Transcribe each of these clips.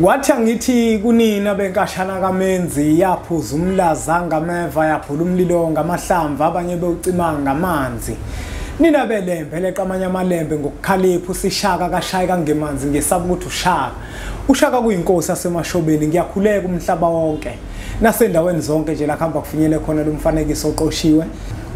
Wathi angithi kunina benkashana kaMenzi yaphuza umlaza ngameva yaphula umlilo ngamahlamvu abanye bewucima ngamanzi. Nina belembe leqa amanye amalembe ngokukhalipha usishaka kashayika ngemanzi ngesaba ukuthi ushaka. Ushaka kuyinkosi yasemashobeni ngiyakhuleka umhlaba wonke. Nasendaweni zonke nje la khamba kufinyele khona lo mfanekiso oqoshiwe.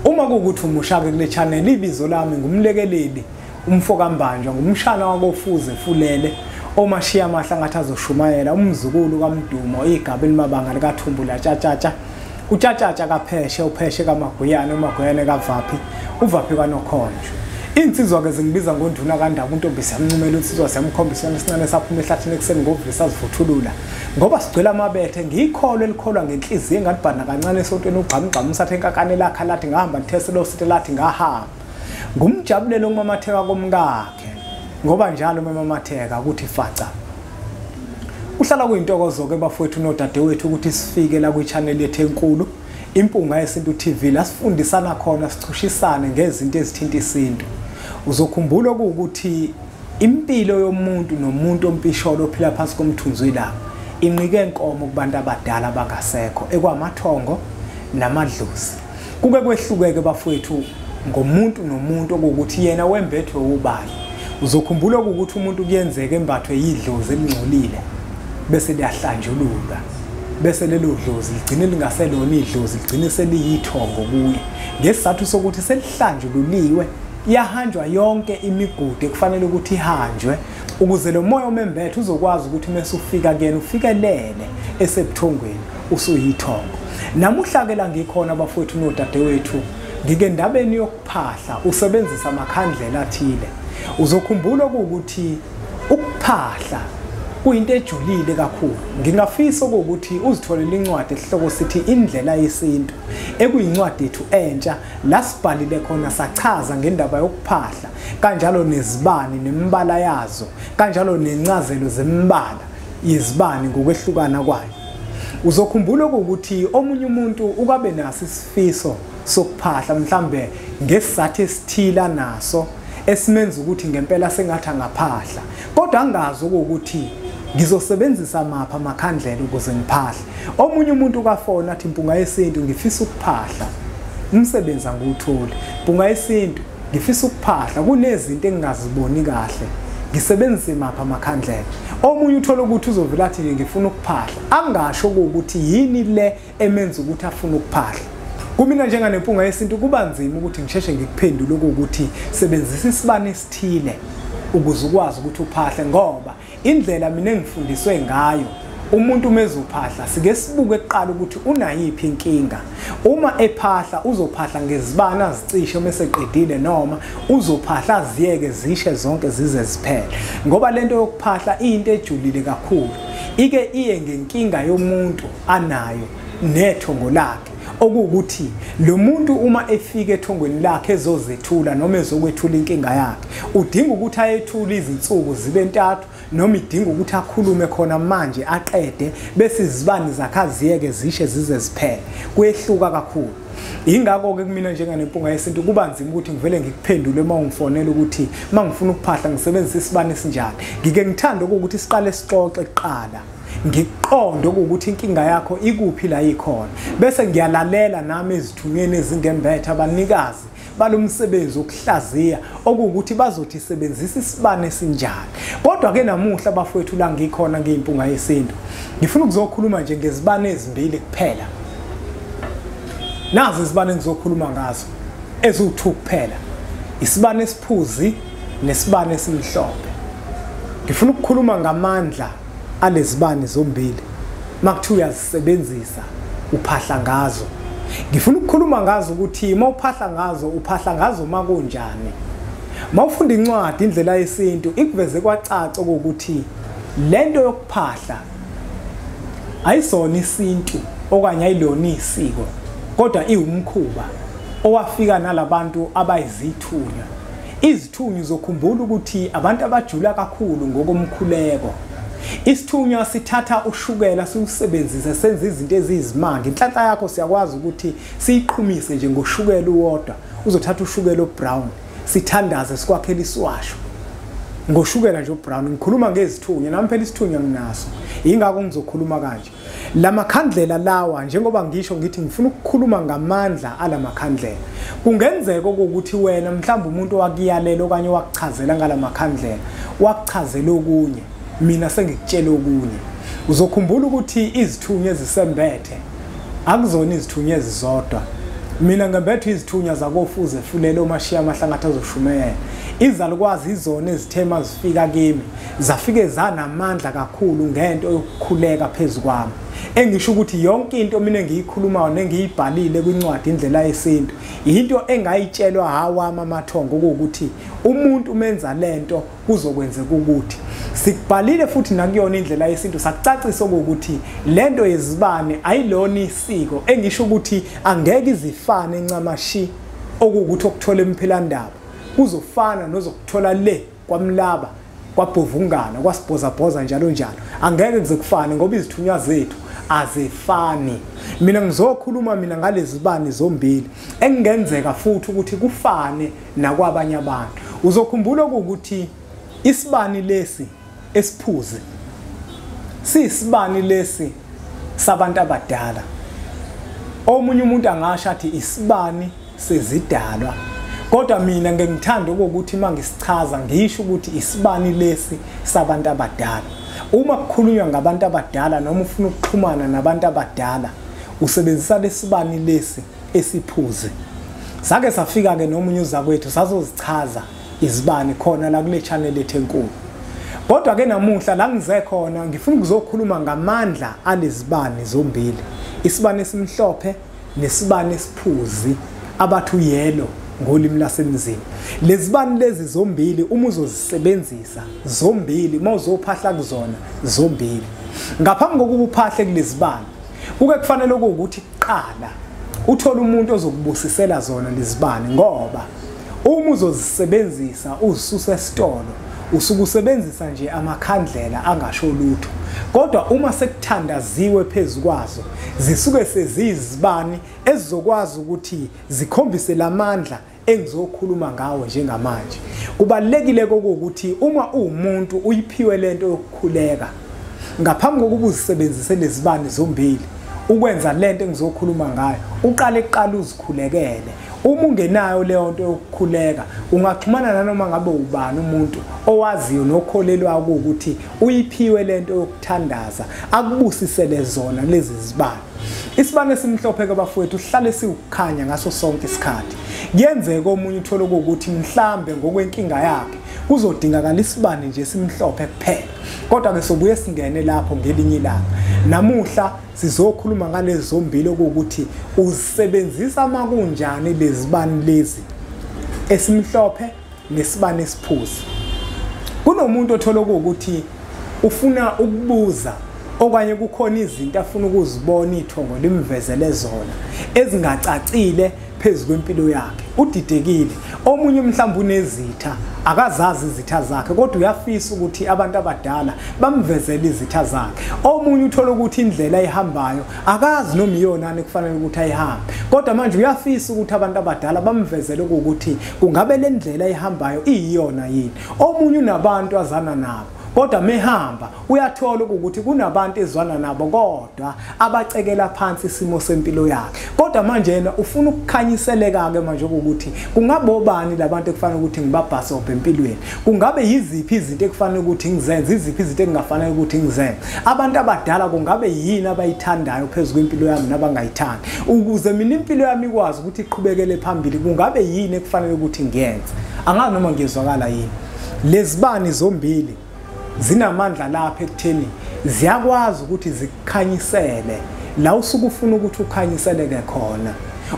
Uma kukuthi umushaka kule channel ibizo lami ngumlekeleli umfoka mbanjwa ngumshana wakofuze fulele. Omashiya amahla ngathi azoshumayela umzukulu kaMdumo igaba elimabanga likaThumbula Tshatatsha uTshatatsha kaPheshe uPheshe kaMaguyane uMaguyane kaVaphi uVaphi kaNokhonjo. Insizwa ke zingibiza ngonduna kaNdaba uNtombisi yamncumela insizwa siyamkhombisa isincane saphuma ehlathini ekuseni ngovisi sazivuthulula ngoba sigcwele amabethe ngikholo elikholwa ngenhliziyo engadibhana kancane esontweni ugqamgqama usathe enkakane lakha lathi ngahamba ngitheselo sithe lathi ngahamba ngumjabulelo ngumamatheka komkakhe ngoba njalo memamatheka ukuthi faca uhlala kuyintokozo ke bafowethu nodadewethu ukuthi sifike la kwi-channel yethu enkulu Impunga Yesintu TV la sifundisana khona sichushisane ngezinto ezithinta isintu. Uzokhumbula ukuthi impilo yomuntu nomuntu ompisholo ophila phansi komthunzi la inqike enkomo kubantu abadala bangasekho ekwamathongo namadlozi. Kuke kwehlukeke bafowethu ngomuntu nomuntu ukuthi yena wembethwe ubani. Uzokhumbula ukuthi umuntu kuyenzeka embathwe yidlozi elingcolile bese liyahlanjululwa bese lelo dlozi ligcine lingaselona idlozi ligcine seliyithongo kuye ngesizathu sokuthi selihlanjululiwe yahanjwa yonke imigudu ekufanele ukuthi ihanjwe ukuze lo moya omembethe uzokwazi ukuthi mase ufika kuyena ufikelele esebuthongweni usuyithongo. Namuhla ke la ngikhona bafowethu nodadewethu ngike endabeni yokuphahla usebenzisa amakhandlela athile. Uzokhumbula ukuthi ukuphahla kuyinto ejulile kakhulu. Ngingafisa ukuthi uzitholele incwadi esihloko sithi indlela yesintu ekuyincwadi yethu entsha la sibhalile khona sachaza ngendaba yokuphahla kanjalo nezibani nemibala yazo kanjalo nencazelo zembala yezibani ngokwehlukana kwayo. Uzokhumbula ukuthi omunye umuntu ukabe naso isifiso sokuphahla mhlambe ngesizathu esithila naso esimenza ukuthi ngempela sengathi ngaphahla kodwa angazi ukuthi ngizosebenzisa mapha amakhandlela ukuze ngiphahla. Omunye umuntu kafona athi Impunga Yesintu ngifisa ukuphahla umsebenza nguthole. Impunga Yesintu ngifisa ukuphahla kunezinto engingaziboni kahle ngisebenzise mapha amakhandlela. Omunye uthola ukuthi uzovela athi ngifuna ukuphahla angasho ukuthi yini le emenza ukuthi afune ukuphahla. Kumina njenganempunga yesintu kuba nzima ukuthi ngisheshe ngikuphendule ukuthi sebenzisa isibane esithile ukuze ukwazi ukuthi uphahle ngoba indlela mina engifundiswe ngayo umuntu mezuphahla sike sibuke eqala ukuthi unayiphi inkinga. Uma ephahla uzophahla ngezibane azicishe meseqedile noma uzophahla aziyeke zishe zonke zize ziphele ngoba lento yokuphahla into ejulile kakhulu ike iye ngenkinga yomuntu anayo nethongo lakhe okuthi lo muntu uma efika ethongweni lakhe ezozethula noma ezokwethula inkinga yakhe udinga ukuthi ayethule izinsuku zibe 3 noma idinga ukuthi akhulume khona manje aqede bese izibani zakhe aziyeke zishe zize ziphele kuyehluka kakhulu. Ingakho ke kumina njenganempunga yesintu kuba nzima ukuthi ngivele ngikuphendule uma ungifonela ukuthi mangifuna ukuphahla ngisebenzisa isibani esinjani. Ngike ngithanda ukuthi siqale sixoxe eqala ngiqonde ukuthi inkinga yakho ikuphi la ikhona bese ngiyalalela nami ezithunyeni ezingembethe abanikazi balomsebenzi okuhlaziya ukuthi bazothi sebenzisa isibane esinjani. Kodwa ke namuhla bafowethu la ngikhona ngeimpunga yesintu ngifuna ukuzokhuluma nje ngezibane ezimbili kuphela. Nazi izibane engizokhuluma ngazo ezu2 kuphela, isibane esiphuzi nesibane esimhlophe. Ngifuna ukukhuluma ngamandla alezibani zombili makuthiwa uyazisebenzisa uphahla ngazo. Ngifuna ukukhuluma ngazo ukuthi mawuphahla ngazo uphahla ngazo makunjani. Mawufunda incwadi indlela yesintu ikuveze kwacaca ukuthi lento yokuphahla ayisona isintu okanye ayilona isiko kodwa iwumkhuba owafika nalabantu abayizithunywa. Izithunywa uzokhumbula ukuthi abantu abajula kakhulu ngokomkhuleko. Isithunywa sithatha ushukela siwusebenzise senza izinto ezizimanga. Inhlanhla yakho siyakwazi ukuthi siyiqhumise nje ngoshukela uwodwa. Uzothatha ushukela obrown sithandaze sikwakhela iswasho. ngoshukela nje obrown ngikhuluma ngezithunya nami phela isithunya nginaso ingakho ngizokhuluma kanje lamakhandlela lawa njengoba ngisho ngithi ngifuna ukukhuluma ngamandla alamakhandlela kungenzeka ukuthi wena mhlawumbe umuntu owakiyalela okanye wakuchazela ngalamakhandlela wakuchazela okunye mina sengikutshela okunye uzokhumbula ukuthi izithunya ezisembethe akuzona izithunya ezizodwa mina ngembethe izithunya zakofuze fulele omashiya amahlangatha azoshumayela izalukwazi izona ezithema zifika kimi zafike zanamandla kakhulu ngento yokukhuleka phezukwami engisho ukuthi yonke into mina engiyikhulumayo nengiyibhalile kwincwadi indlela yesintu into engayitshelwa hawami amathongo ukuthi umuntu umenza lento kuzokwenzeka ukuthi sikubhalile futhi nakuyona indlela yesintu sakucacisa ukuthi lento yezibane ayilona isiko engisho ukuthi angeke izifane encamashi okuwukuthi okuthola emphilandaba kuzofana nozokuthola le kwamlaba kwabhovungana kwasibhozabhoza njalo njalo angeke kuze kufane ngoba izithunywa zethu azifani mina ngizokhuluma ngalezi zibani zombili engenzeka futhi ukuthi kufane nakwabanye abantu uzokhumbula ukuthi isibani lesi esiphuze sisibani lesi sabantu abadala omunye umuntu angasho athi isibani sezidalwa kodwa mina ngengithanda ukuthi mangisichaza ngisho ukuthi isibani lesi sabantu abadala uma kukhulunywa ngabantu abadala noma ufuna ukuxhumana nabantu abadala usebenzisa lesibani lesi esiphuze sake safika ke nomunye uzakwethu sazozichaza izibani khona la kule channel ethu enkulu kodwa ke namuhla la ngize khona ngifuna ukuzokhuluma ngamandla alezibani zombili isibani esimhlophe nesibani esiphuzi abathu yellow ngolimi lasemzini lezibani lezi zombili uma uzozisebenzisa zombili mawuzophahla kuzona zombili ngaphambi kokuba uphahle kulezibani kuke kufanele ukuthi qala uthola umuntu ozokubusisela zona lezibani ngoba uma uzozisebenzisa uzisusa esitolo usuke usebenzisa nje amakhandlela angasho lutho kodwa uma sekuthandaziwe phezukwazo zisuke sezizibani ezizokwazi ukuthi zikhombise lamandla engizokhuluma ngawo njengamanje kubalekile ukuthi uma umuntu uyiphiwe lento yokukhuleka ngaphambi kokuba uzisebenzise lezibani zombili ukwenza lento engizokhuluma ngayo uqale uzikhulekele uma ungenayo leyo nto yokukhuleka ungaxhumana nanoma ngabe ubani umuntu owaziyo nokholelwa ukuthi uyiphiwe lento yokuthandaza akubusisele zona lezi zibani isibani esimhlophe ke bafowethu sihlale siwukhanya ngaso sonke isikhathi kuyenzeka omunye uthola ukuthi mhlambe ngokwenkinga yakhe kuzodingakala isibani nje simhlophe kuphela kodwa ke sobuye singene lapho ngelinye ilanga namuhla sizokhuluma ngalezi zombili ukuthi uzisebenzisa makunjani lezibani lezi esimhlophe nesibani esiphuzi kunomuntu othola ukuthi ufuna ukubuza okanye kukhona izinto afuna ukuzibona ithongo limvezele zona ezingacacile phezulu kwempilo yakhe udidekile omunye mhlawumbe unezitha akazazi izitha zakhe kodwa uyafisa ukuthi abantu abadala bamvezele izitha zakhe omunye uthola ukuthi indlela ayihambayo akazi noma iyonani kufanele ukuthi ayihambe kodwa manje uyafisa ukuthi abantu abadala bamvezele ukuthi kungabe le ndlela ayihambayo iyiyona yini omunye unabantu azana nabo kodwa mehamba uyathola ukuthi kunabantu ezwana nabo kodwa abacekela phansi isimo sempilo yakhe kodwa manje yena ufuna ukukhanyiseleka ke manje ukuthi kungabe obani labantu ekufanele ukuthi ngibabhasobhe empilweni kungabe yiziphi izinto ekufanele ukuthi ngizenze iziphi izinto engafanele ukuthi ngizenze abantu abadala kungabe yini abayithandayo phezulu kwempilo yami nabangayithandi ukuze mina impilo yami ikwazi ukuthi iqhubekele phambili kungabe yini ekufanele ukuthi ngiyenze angazi noma ngizwakala yini lezibani zombili zinamandla lapha ekutheni ziyakwazi ukuthi zikukhanyisele la usuku ufuna ukuthi ukhanyiseleke khona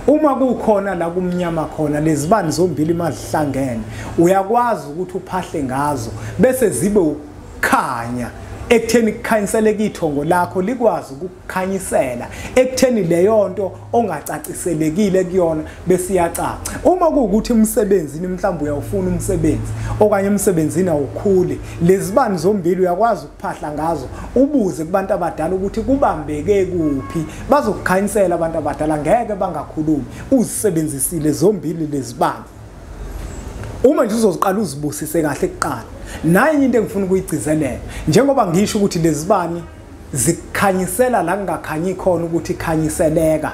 uma kukhona la kumnyama khona lezibani zombili mazihlangene uyakwazi ukuthi uphahle ngazo bese zibe ukukhanya ekutheni kukhanyiseleke ithongo lakho likwazi ukukhanyisela ekutheni leyo nto ongacaciselekile kuyona bese iyacaca uma kuukuthi umsebenzini mhlawumbe uyawufuna umsebenzi okanye umsebenzini awukhule lezibani zombili uyakwazi ukuphahla ngazo ubuze kubantu abadala ukuthi kubambeke kuphi bazokukhanyisela abantu abadala ngeke bangakhulumi uzisebenzisile zombili lezibani uma nje uzoziqala uzibusise kahle kuqala naye into engifuna ukuyigcizelela njengoba ngisho ukuthi lezibani zikukhanyisela la kungakhanyi khona ukuthi ikhanyiseleka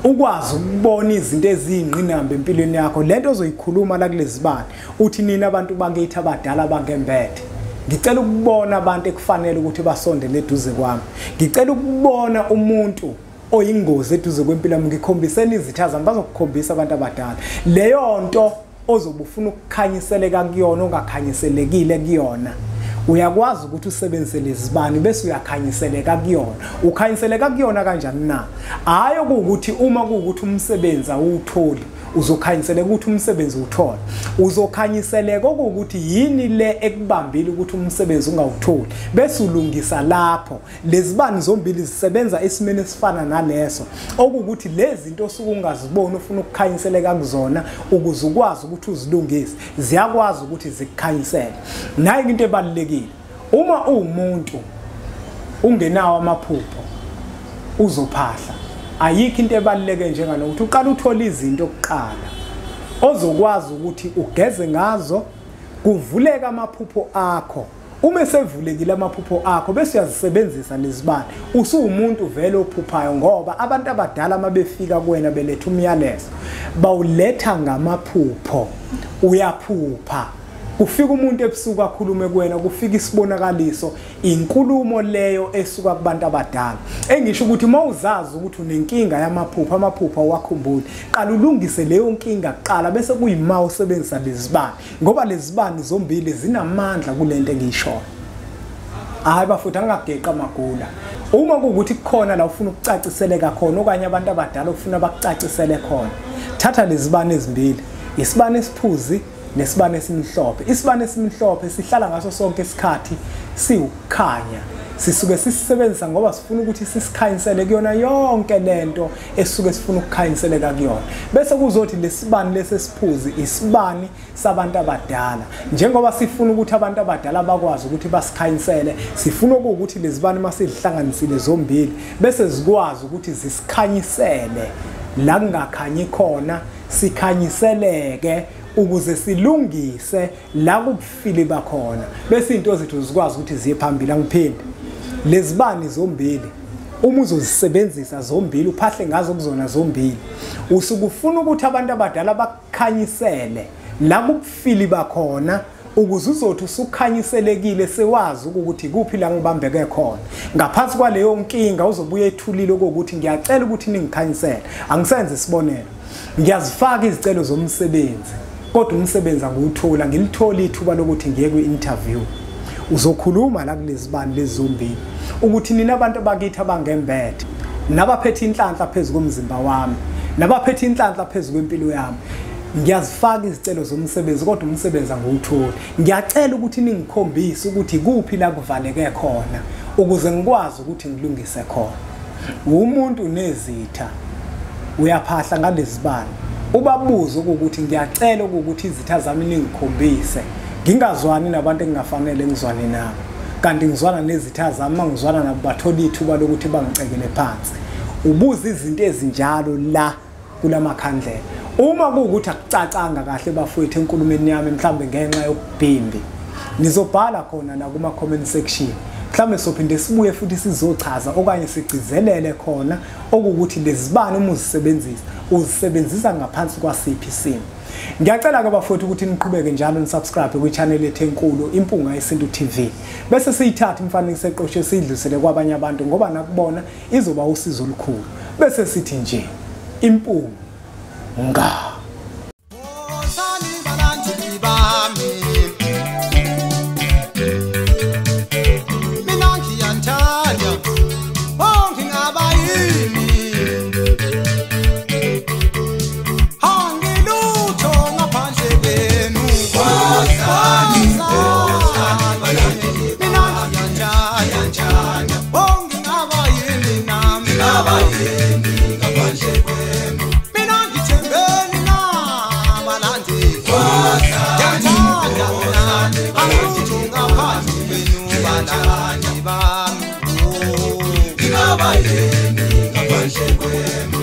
ukwazi ukubona izinto eziyingqinamba empilweni yakho lento ozoyikhuluma la kulezibani uthi nina abantu bakithi abadala bangembethe ngicela ukubona abantu ekufanele ukuthi basondele eduze kwami ngicela ukubona umuntu oyingozi eduze kwempilo yami ngikhombiseni izitha zami bazokukhombisa abantu abadala leyo nto ozobufuna ukukhanyiseleka kuyona ongakhanyiselekile kuyona uyakwazi ukuthi usebenzise lezibani bese uyakhanyiseleka kuyona ukhanyiseleka kuyona kanjani na hayi ukuthi uma kuukuthi umsebenzi awutholi uzokhanyiseleka ukuthi umsebenzi uthola uzokhanyiseleka ukuthi yini le ekubambile ukuthi umsebenzi ungawutholi bese ulungisa lapho lezibani zombili zisebenza esimene esifana naleso okuthi lezi zinto osukungazibona ufuna ukukhanyiseleka kuzona ukuze ukwazi ukuthi uzilungise ziyakwazi ukuthi zikukhanyisele nayi into ebalekile uma umuntu ungenawo amaphupho uzophahla ayikho into ebaluleke njenganokuthi uqala uthola izinto okuqala ozokwazi ukuthi ugeze ngazo kuvuleka amaphupho akho uma sevulekile amaphupho akho bese uyazisebenzisa lezibani usuwumuntu vele ophuphayo ngoba abantu abadala mabefika kuwena beletha umyalezo bawuletha ngamaphupho uyaphupha kufika umuntu ebusuku akhulume kuwena kufika isibonakaliso inkulumo leyo esuka kubantu abadala engisho ukuthi mawuzazi ukuthi unenkinga yamaphupho amaphupho awakhumbuli qala ulungise leyo nkinga kuqala bese kuyima usebenzisa lezibani ngoba lezibani zombili zinamandla kulento engiyishoyo hayi bafutha angageqa amagula uma kuukuthi khona la ufuna ukucaciseleka khona okanye abantu abadala ufuna bakucacisele khona thatha lezibani ezimbili isibani esiphuzi nesibane esimhlophe isibane esimhlophe sihlala ngaso sonke isikhathi siwukhanya sisuke sisebenzisa ngoba sifuna ukuthi sisikhanyisele kuyona yonke lento esuke sifuna ukukhanyiseleka kuyona bese kuzothi lesibani lesesiphuzi isibani sabantu abadala njengoba sifuna ukuthi abantu abadala bakwazi ukuthi basikhanyisele sifuna ukuthi lezibani masihlanganisile zombili bese zikwazi ukuthi zisikhanyisele la kungakhanyi khona sikhanyiseleke ukuze silungise la kubufili bakhona bese into zethu zikwazi ukuthi ziye phambili angiphinde lezibani zombili uma uzozisebenzisa zombili uphahle ngazo kuzona zombili usukufuna ukuthi abantu abadala bakukhanyisele la kubufili bakhona ukuze uzothi usukhanyiselekile sewazi ukuthi kuphi la ngibambeke khona ngaphansi kwaleyo nkinga uzobuye ethulile ukuthi ngiyacela ukuthi ningikhanyisele angisenze isibonelo ngiyazifaka izicelo zomsebenzi kodwa umsebenzi anguthola ngilithola ithuba lokuthi ngiye ku-interview uzokhuluma la kulezibani lezombili ukuthi nina abantu abakithi abangembethe nabaphethe inhlanhla phezulu komzimba wami nabaphethe inhlanhla phezulu kwempilo yami ngiyazifaka izicelo zomsebenzi kodwa umsebenzi anguthola ngiyacela ukuthi ningikhombise ukuthi kuphi la kuvaleke khona ukuze ngikwazi ukuthi ngilungise khona umuntu nezitha uyaphahla ngalezibani ubabuza ukuthi ngiyacela ukuthi izitha zami ningikhombise ngingazwani nabantu engingafanele ngizwane nabo kanti ngizwana nezitha zami mangizwana nabo bathola ithuba lokuthi bangicekele phansi ubuza izinto ezinjalo la kulamakhandlela uma kuukuthi akucacanga kahle bafowethu enkulumeni yami mhlambe ngenxa yokubhimbi nizobhala khona la kuma comment section mhlambe sophinde sibuye futhi sizochaza okanye sigcizelele khona ukuthi lezibani uma uzisebenzisa ngaphansi kwasiphi isimo ngiyacela ke bafowethu ukuthi niqhubeke njalo nisubscribe kwi-channel yethu enkulu Impunga Yesintu TV bese siyithatha imfanekiso eqoshe sidlulisele kwabanye abantu ngoba nakubona izoba usizo olukhulu bese sithi nje impunga Ngaba yini ngaphandle kwenu